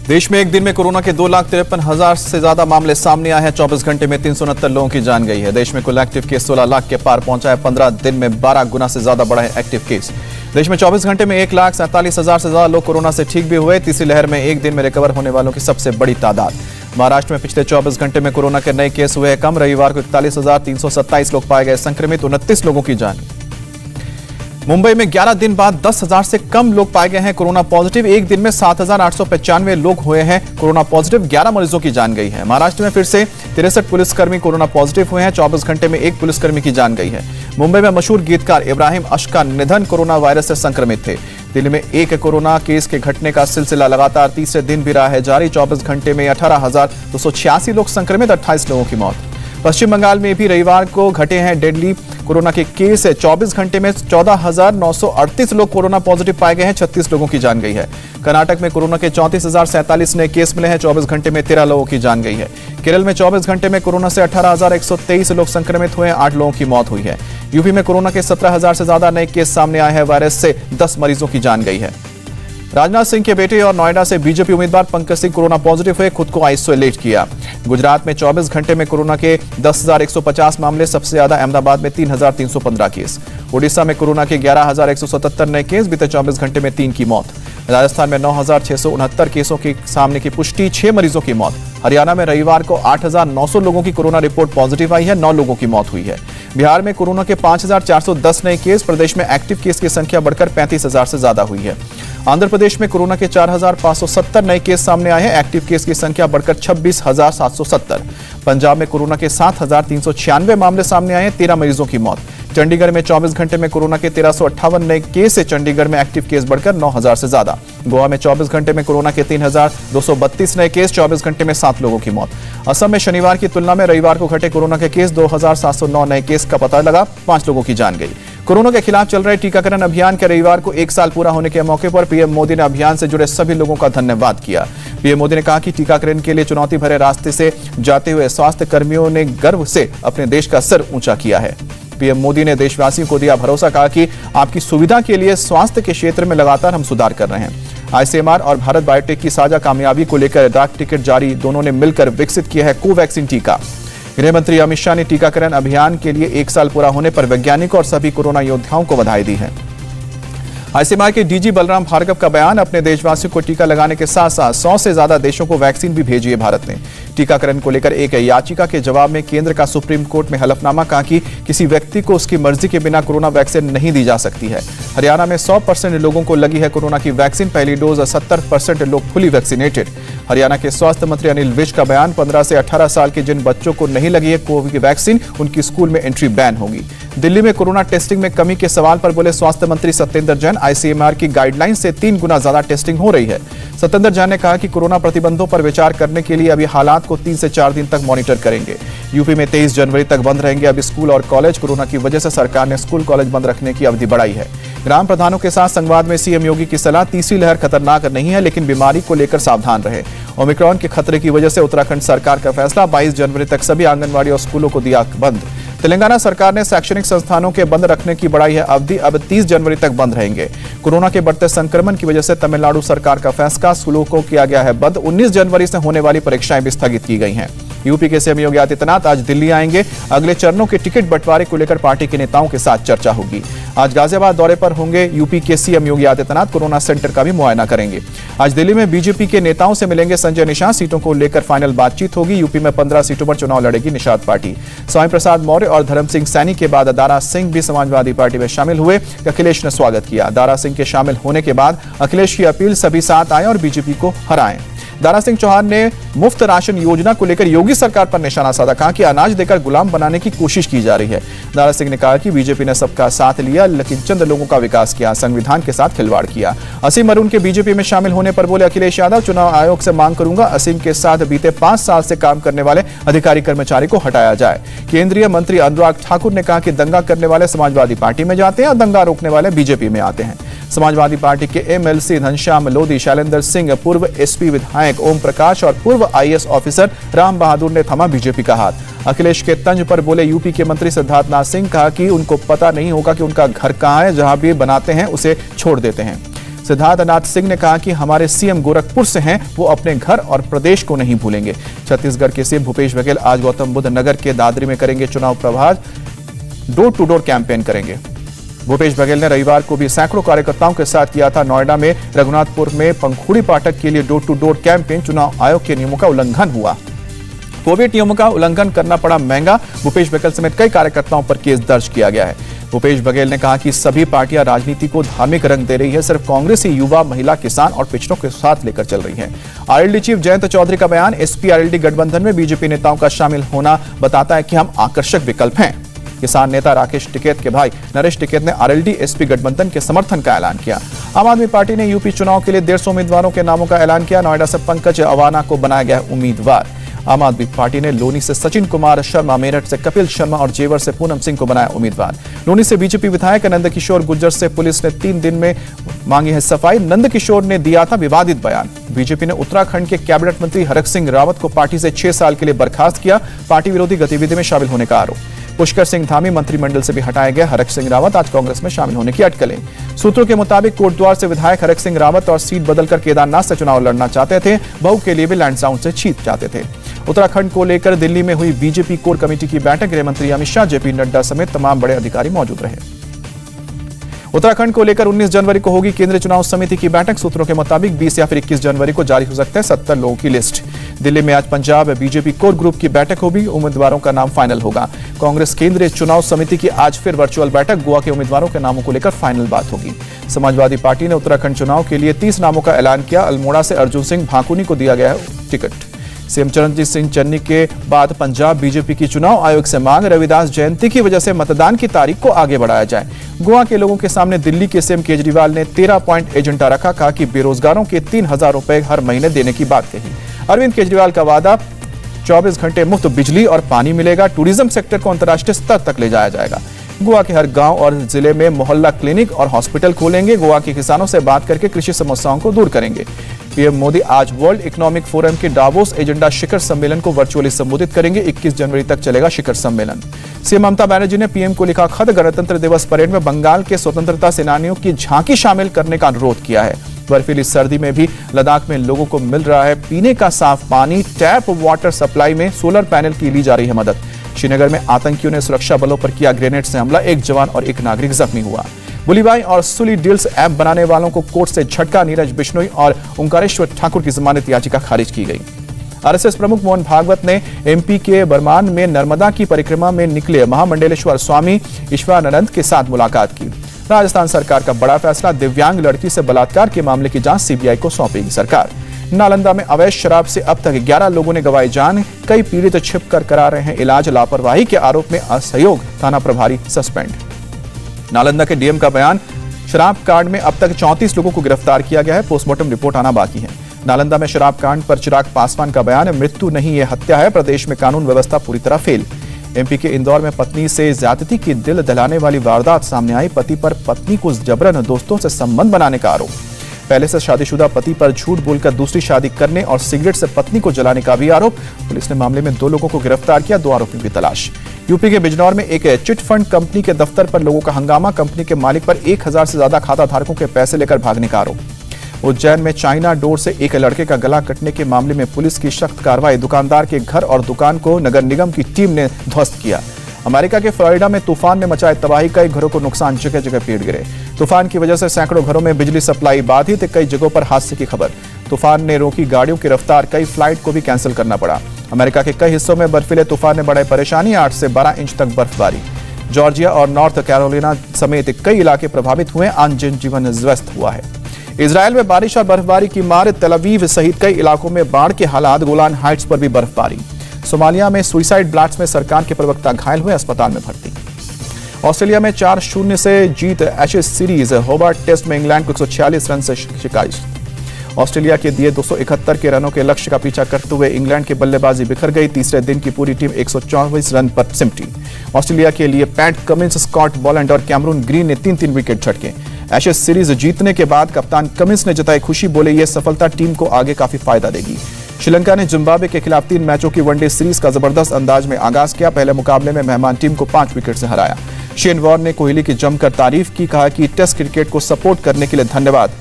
देश में एक दिन में कोरोना के 2,53,000 से ज्यादा मामले सामने आए हैं। 24 घंटे में 369 लोगों की जान गई है। देश में कुल एक्टिव केस 16 लाख के पार पहुंचा है। 15 दिन में 12 गुना से ज्यादा बढ़ा है एक्टिव केस। देश में 24 घंटे में 1,47,000 से ज्यादा लोग कोरोना से ठीक भी हुए। तीसरी लहर में एक दिन में रिकवर होने वालों की सबसे बड़ी तादाद। महाराष्ट्र में पिछले 24 घंटे में कोरोना के नए केस हुए हैं कम। रविवार को 41,327 लोग पाए गए संक्रमित, 29 लोगों की जान। मुंबई में 11 दिन बाद 10,000 से कम लोग पाए गए हैं कोरोना पॉजिटिव। एक दिन में 7,895 लोग हुए हैं कोरोना पॉजिटिव। 11 मरीजों की जान गई है। महाराष्ट्र में फिर से 63 पुलिसकर्मी कोरोना पॉजिटिव हुए हैं। 24 घंटे में एक पुलिसकर्मी की जान गई है। मुंबई में मशहूर गीतकार इब्राहिम अश का निधन, कोरोना वायरस से संक्रमित थे। दिल्ली में एक कोरोना केस के घटने का सिलसिला लगातार तीसरे दिन भी रहा है जारी। 24 घंटे में 18,286 लोग संक्रमित, 28 लोगों की मौत। पश्चिम बंगाल में भी रविवार को घटे हैं डेडली कोरोना के केस है। 24 घंटे में 14,938 लोग कोरोना पॉजिटिव पाए गए हैं, 36 लोगों की जान गई है। कर्नाटक में कोरोना के 34,047 नए केस मिले हैं। 24 घंटे में 13 लोगों की जान गई है। केरल में 24 घंटे में कोरोना से 18,123 लोग संक्रमित हुए हैं, 8 लोगों की मौत हुई है। यूपी में कोरोना के 17,000 से ज्यादा नए केस सामने आए हैं। वायरस से 10 मरीजों की जान गई है। राजनाथ सिंह के बेटे और नोएडा से बीजेपी उम्मीदवार पंकज सिंह कोरोना पॉजिटिव हुए, खुद को आइसोलेट किया। गुजरात में 24 घंटे में कोरोना के 10,150 मामले, सबसे ज्यादा अहमदाबाद में 3,315 केस। ओडिशा में कोरोना के 11,177 नए केस, बीते 24 घंटे में 3 की मौत। राजस्थान में 9,669 केसों के सामने की पुष्टि, 6 मरीजों की मौत। हरियाणा में रविवार को 8,900 लोगों की कोरोना रिपोर्ट पॉजिटिव आई है, 9 लोगों की मौत हुई है। बिहार में कोरोना के 5,410 नए केस, प्रदेश में एक्टिव केस की संख्या बढ़कर 35,000 से ज्यादा हुई है। आंध्र प्रदेश में कोरोना के 4,570 नए केस सामने आए हैं, एक्टिव केस की संख्या बढ़कर 26,770। पंजाब में कोरोना के 7,396 मामले सामने आए हैं, 13 मरीजों की मौत। चंडीगढ़ में 24 घंटे में कोरोना के 1,358 नए केस है। चंडीगढ़ में एक्टिव केस बढ़कर 9,000 से ज्यादा। गोवा में 24 घंटे में कोरोना के 3,232 नए केस, 24 घंटे में 7 लोगों की मौत। असम में शनिवार की तुलना में रविवार को घटे कोरोना के केस, 2,709 नए केस का पता लगा, 5 लोगों की जान गई। कोरोना के खिलाफ चल रहे टीकाकरण अभियान के रविवार को 1 साल पूरा होने के मौके पर पीएम मोदी ने अभियान से जुड़े सभी लोगों का धन्यवाद किया। पीएम मोदी ने कहा कि टीकाकरण के लिए चुनौती भरे रास्ते से जाते हुए स्वास्थ्य कर्मियों ने गर्व से अपने देश का सर ऊंचा किया है। पीएम मोदी ने देशवासियों को दिया भरोसा, कहा कि आपकी सुविधा के लिए स्वास्थ्य के क्षेत्र में लगातार हम सुधार कर रहे हैं। आईसीएमआर और भारत बायोटेक की साझा कामयाबी को लेकर डाक टिकट जारी, दोनों ने मिलकर विकसित किया है कोवैक्सीन टीका। गृह मंत्री अमित शाह ने टीकाकरण अभियान के लिए 1 साल पूरा होने पर वैज्ञानिकों और सभी कोरोना योद्धाओं को बधाई दी है। आईसीएमआर के डीजी बलराम भार्गव का बयान, अपने देशवासियों को टीका लगाने के साथ साथ 100 से ज्यादा देशों को वैक्सीन भी भेजी है भारत ने। टीकाकरण को लेकर एक याचिका के जवाब में केंद्र का सुप्रीम कोर्ट में हलफनामा, कहा कि किसी व्यक्ति को उसकी मर्जी के बिना कोरोना वैक्सीन नहीं दी जा सकती है। हरियाणा में 100% लोगों को लगी है कोरोना की वैक्सीन, पहली डोज 70% लोग फुली वैक्सीनेटेड। हरियाणा के स्वास्थ्य मंत्री अनिल विज का बयान, 15 से 18 साल के जिन बच्चों को नहीं लगी है कोविड वैक्सीन, उनकी स्कूल में एंट्री बैन होगी। दिल्ली में कोरोना टेस्टिंग में कमी के सवाल पर बोले स्वास्थ्य मंत्री सत्येंद्र जैन, आईसीएमआर की गाइडलाइन से 3 गुना ज्यादा टेस्टिंग हो रही है। सत्येंद्र जैन ने कहा कि कोरोना प्रतिबंधों पर विचार करने के लिए अभी हालात को 3 से 4 दिन तक मॉनिटर करेंगे। यूपी में 23 जनवरी तक बंद रहेंगे अब स्कूल और कॉलेज। कोरोना की वजह से सरकार ने स्कूल कॉलेज बंद रखने की अवधि बढ़ाई है। ग्राम प्रधानों के साथ संवाद में सीएम योगी की सलाह, तीसरी लहर खतरनाक नहीं है लेकिन बीमारी को लेकर सावधान रहे। ओमिक्रॉन के खतरे की वजह से उत्तराखंड सरकार का फैसला, 22 जनवरी तक सभी आंगनबाड़ी और स्कूलों को दिया बंद। तेलंगाना सरकार ने शैक्षणिक संस्थानों के बंद रखने की बढ़ाई है अवधि, अब 30 जनवरी तक बंद रहेंगे। कोरोना के बढ़ते संक्रमण की वजह से तमिलनाडु सरकार का फैसला, स्कूलों को किया गया है बंद। 19 जनवरी से होने वाली परीक्षाएं भी स्थगित की गई हैं। यूपी के सीएम योगी आदित्यनाथ आज दिल्ली आएंगे। अगले चरणों के टिकट बंटवारे को लेकर पार्टी के नेताओं के साथ चर्चा होगी। आज गाजियाबाद दौरे पर होंगे यूपी के CM Yogi Adityanath, corona centre का भी मुआयना करेंगे। आज दिल्ली में बीजेपी के नेताओं से मिलेंगे संजय निषाद, सीटों को लेकर फाइनल बातचीत होगी। यूपी में 15 सीटों पर चुनाव लड़ेगी निषाद पार्टी। स्वामी प्रसाद मौर्य और धर्म सिंह सैनी के बाद दारा सिंह भी समाजवादी पार्टी में शामिल हुए। अखिलेश ने स्वागत किया। दारा सिंह के शामिल होने के बाद अखिलेश की अपील, सभी साथ आए और बीजेपी को हराएं। दारा सिंह चौहान ने मुफ्त राशन योजना को लेकर योगी सरकार पर निशाना साधा, कहा कि अनाज देकर गुलाम बनाने की कोशिश की जा रही है। दारा सिंह ने कहा कि बीजेपी ने सबका साथ लिया लेकिन चंद लोगों का विकास किया, संविधान के साथ खिलवाड़ किया। असीम अरुण के बीजेपी में शामिल होने पर बोले अखिलेश यादव, चुनाव आयोग से मांग करूंगा असीम के साथ बीते 5 साल से काम करने वाले अधिकारी कर्मचारी को हटाया जाए। केंद्रीय मंत्री अनुराग ठाकुर ने कहा कि दंगा करने वाले समाजवादी पार्टी में जाते हैं और दंगा रोकने वाले बीजेपी में आते हैं। समाजवादी पार्टी के एमएलसी घनश्याम लोधी, शैलेंद्र सिंह, पूर्व एसपी विधायक ओम प्रकाश और पूर्व आईएएस ऑफिसर राम बहादुर ने थमा बीजेपी का हाथ। अखिलेश के तंज पर बोले यूपी के मंत्री सिद्धार्थ नाथ सिंह, कहा कि उनको पता नहीं होगा कि उनका घर कहां है, जहां भी बनाते हैं उसे छोड़ देते हैं। सिद्धार्थ नाथ सिंह ने कहा कि हमारे सीएम गोरखपुर से हैं, वो अपने घर और प्रदेश को नहीं भूलेंगे। छत्तीसगढ़ के सीएम भूपेश बघेल आज गौतम बुद्ध नगर के दादरी में करेंगे चुनाव प्रभार, डोर टू डोर कैंपेन करेंगे। भूपेश बघेल ने रविवार को भी सैकड़ों कार्यकर्ताओं के साथ किया था नोएडा में रघुनाथपुर में पंखुड़ी पाठक के लिए डोर टू डोर कैंपेन। चुनाव आयोग के नियमों का उल्लंघन हुआ, कोविड नियमों का उल्लंघन करना पड़ा महंगा। भूपेश बघेल समेत कई कार्यकर्ताओं पर केस दर्ज किया गया है। भूपेश बघेल ने कहा कि सभी पार्टियां राजनीति को धार्मिक रंग दे रही है, सिर्फ कांग्रेस ही युवा, महिला, किसान और पिछड़ों के साथ लेकर चल रही है। आरएलडी चीफ जयंत चौधरी का बयान, एसपी आरएलडी गठबंधन में बीजेपी नेताओं का शामिल होना बताता है कि हम आकर्षक विकल्प हैं। किसान नेता राकेश टिकैत के भाई नरेश टिकैत ने आरएलडी एसपी गठबंधन के समर्थन का ऐलान किया। आम आदमी पार्टी ने यूपी चुनाव के लिए 150 उम्मीदवारों के नामों का ऐलान किया। नोएडा से पंकज अवाना को बनाया गया उम्मीदवार। आम आदमी पार्टी ने लोनी से सचिन कुमार शर्मा, मेरठ से कपिल शर्मा और जेवर से पूनम सिंह को बनाया उम्मीदवार। लोनी से बीजेपी विधायक नंदकिशोर गुर्जर से पुलिस ने 3 दिन में मांगी है सफाई। नंदकिशोर ने दिया था विवादित बयान। बीजेपी ने उत्तराखंड के कैबिनेट मंत्री हरक सिंह रावत को पार्टी से 6 साल के लिए बर्खास्त किया, पार्टी विरोधी गतिविधि में शामिल होने का आरोप। पुष्कर सिंह धामी मंत्रिमंडल से भी हटाए गए। हरक सिंह रावत आज कांग्रेस में शामिल होने की अटकलें। सूत्रों के मुताबिक कोटद्वार से विधायक हरक सिंह रावत और सीट बदलकर केदारनाथ से चुनाव लड़ना चाहते थे, बहू के लिए भी लैंडसाउंड से जीत चाहते थे। उत्तराखंड को लेकर दिल्ली में हुई बीजेपी कोर कमेटी की बैठक, गृह मंत्री अमित शाह, जेपी नड्डा समेत तमाम बड़े अधिकारी मौजूद रहे। उत्तराखंड को लेकर 19 जनवरी को होगी केंद्रीय चुनाव समिति की बैठक। सूत्रों के मुताबिक 20 या फिर 21 जनवरी को जारी हो सकते हैं 70 लोगों की लिस्ट। दिल्ली में आज पंजाब बीजेपी कोर ग्रुप की बैठक होगी, उम्मीदवारों का नाम फाइनल होगा। कांग्रेस केंद्रीय चुनाव समिति की आज फिर वर्चुअल बैठक, गोवा के उम्मीदवारों के नामों को लेकर फाइनल बात होगी। समाजवादी पार्टी ने उत्तराखंड चुनाव के लिए 30 नामों का ऐलान किया। अल्मोड़ा से अर्जुन सिंह भाकुनी को दिया गया है टिकट। सीएम चरणजीत सिंह चन्नी के बाद पंजाब बीजेपी की चुनाव आयोग से मांग, रविदास जयंती की वजह से मतदान की तारीख को आगे बढ़ाया जाए। गोवा के लोगों के सामने दिल्ली के सीएम केजरीवाल ने 13 पॉइंट एजेंडा रखा, कहा कि बेरोजगारों के 3000 रुपए हर महीने देने की बात कही। अरविंद केजरीवाल का वादा, 24 घंटे मुफ्त बिजली और पानी मिलेगा। टूरिज्म सेक्टर को अंतर्राष्ट्रीय स्तर तक ले जाया जाएगा। गोवा के हर गांव और जिले में मोहल्ला क्लिनिक और हॉस्पिटल खोलेंगे। गोवा के किसानों से बात करके कृषि समस्याओं को दूर करेंगे। पीएम मोदी आज वर्ल्ड इकोनॉमिक फोरम के डावोस एजेंडा शिखर सम्मेलन को वर्चुअली संबोधित करेंगे। 21 जनवरी तक चलेगा शिखर सम्मेलन। सीएम ममता बनर्जी ने पीएम को लिखा खत, गणतंत्र दिवस परेड में बंगाल के स्वतंत्रता सेनानियों की झांकी शामिल करने का अनुरोध किया है। बर्फीली सर्दी में भी लद्दाख में लोगों को मिल रहा है पीने का साफ पानी। टैप वाटर सप्लाई में सोलर पैनल की ली जा रही है मदद। श्रीनगर में आतंकियों ने सुरक्षा बलों पर किया ग्रेनेड से हमला, 1 जवान और 1 नागरिक जख्मी हुआ। बुलीबाई और सुली डील्स ऐप बनाने वालों को कोर्ट से झटका, नीरज बिश्नोई और ओंकारेश्वर ठाकुर की जमानत याचिका खारिज की गई। आरएसएस प्रमुख मोहन भागवत ने एमपी के बरमान में नर्मदा की परिक्रमा में निकले महामंडलेश्वर स्वामी ईश्वरानंद के साथ मुलाकात की। राजस्थान सरकार का बड़ा फैसला, दिव्यांग लड़की से बलात्कार के मामले की जांच सीबीआई को सौंपेगी सरकार। नालंदा में अवैध शराब से अब तक 11 लोगों ने गंवाई जान, कई पीड़ित छिपकर करा रहे हैं इलाज। लापरवाही के आरोप में असहयोग, थाना प्रभारी सस्पेंड। नालंदा के डीएम का बयान, शराब कांड में अब तक 34 लोगों को गिरफ्तार किया गया है, पोस्टमार्टम रिपोर्ट आना बाकी है। नालंदा में शराब कांड पर चिराग पासवान का बयान, मृत्यु नहीं ये हत्या है, प्रदेश में कानून व्यवस्था पूरी तरह फेल। एमपी के इंदौर में पत्नी से ज्यादती की दिल दहलाने वाली वारदात सामने आई, पति पर पत्नी को जबरन दोस्तों से संबंध बनाने का आरोप। पहले से शादीशुदा पति पर झूठ बोलकर दूसरी शादी करने और सिगरेट से पत्नी को जलाने का भी आरोप। पुलिस ने मामले में 2 लोगों को गिरफ्तार किया, 2 आरोपियों की तलाश। यूपी के बिजनौर में एक चिट फंड कंपनी के दफ्तर पर लोगों का हंगामा, कंपनी के मालिक पर 1000 से ज्यादा खाता धारकों के पैसे लेकर भागने का आरोप। उज्जैन में चाइना डोर से एक लड़के का गला कटने के मामले में पुलिस की सख्त कार्रवाई, दुकानदार के घर और दुकान को नगर निगम की टीम ने ध्वस्त किया। अमेरिका के फ्लोरिडा में तूफान ने मचाई तबाही, कई घरों को नुकसान, जगह जगह पेड़ गिरे। तूफान की वजह से सैकड़ों घरों में बिजली सप्लाई बाधित, कई जगहों पर हादसे की खबर। तूफान ने रोकी गाड़ियों की रफ्तार, कई फ्लाइट को भी कैंसिल करना पड़ा। अमेरिका के कई हिस्सों में बर्फीले तूफान ने बढ़ाई परेशानी, 8 से 12 इंच तक बर्फबारी। जॉर्जिया और नॉर्थ कैरोलिना समेत कई इलाके प्रभावित हुए, आम जनजीवन ध्वस्त हुआ है। इजरायल में बारिश और बर्फबारी की मार, तेल अवीव सहित कई इलाकों में बाढ़ के हालात, गोलान हाइट्स पर भी बर्फबारी। सोमालिया में सुइसाइड ब्लास्ट में सरकार के प्रवक्ता घायल हुए, अस्पताल में भर्ती। ऑस्ट्रेलिया में 4-0 से जीत एशेज सीरीज, होबार्ट टेस्ट में इंग्लैंड को 146 रन से शिकस्त। ऑस्ट्रेलिया के दिए 271 के रनों के लक्ष्य का पीछा करते हुए इंग्लैंड की बल्लेबाजी बिखर गई, तीसरे दिन की पूरी टीम 124 रन पर सिमटी। ऑस्ट्रेलिया के लिए पैट कमिंस, स्कॉट बॉलैंड और कैमरून ग्रीन ने 3-3 विकेट झटके। एशेज सीरीज जीतने के बाद कप्तान कमिंस ने जताई खुशी, बोले यह सफलता टीम को आगे काफी फायदा देगी। श्रीलंका ने जिम्बाब्वे के खिलाफ 3 मैचों की वनडे सीरीज का जबरदस्त अंदाज में आगाज किया, पहले मुकाबले में मेहमान टीम को 5 विकेट से हराया। शेन वॉर्न ने कोहली की जमकर तारीफ की, कहा कि टेस्ट क्रिकेट को सपोर्ट करने के लिए धन्यवाद।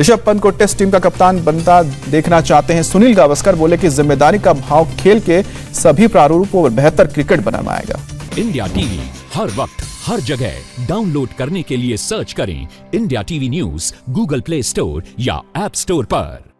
ऋषभ पंत को टेस्ट टीम का कप्तान बनता देखना चाहते हैं सुनील गावस्कर, बोले कि जिम्मेदारी का भाव खेल के सभी प्रारूपों पर बेहतर क्रिकेट बनाएगा। इंडिया टीवी हर वक्त हर जगह डाउनलोड करने के लिए सर्च करें India TV news Google play store या ऐप स्टोर पर।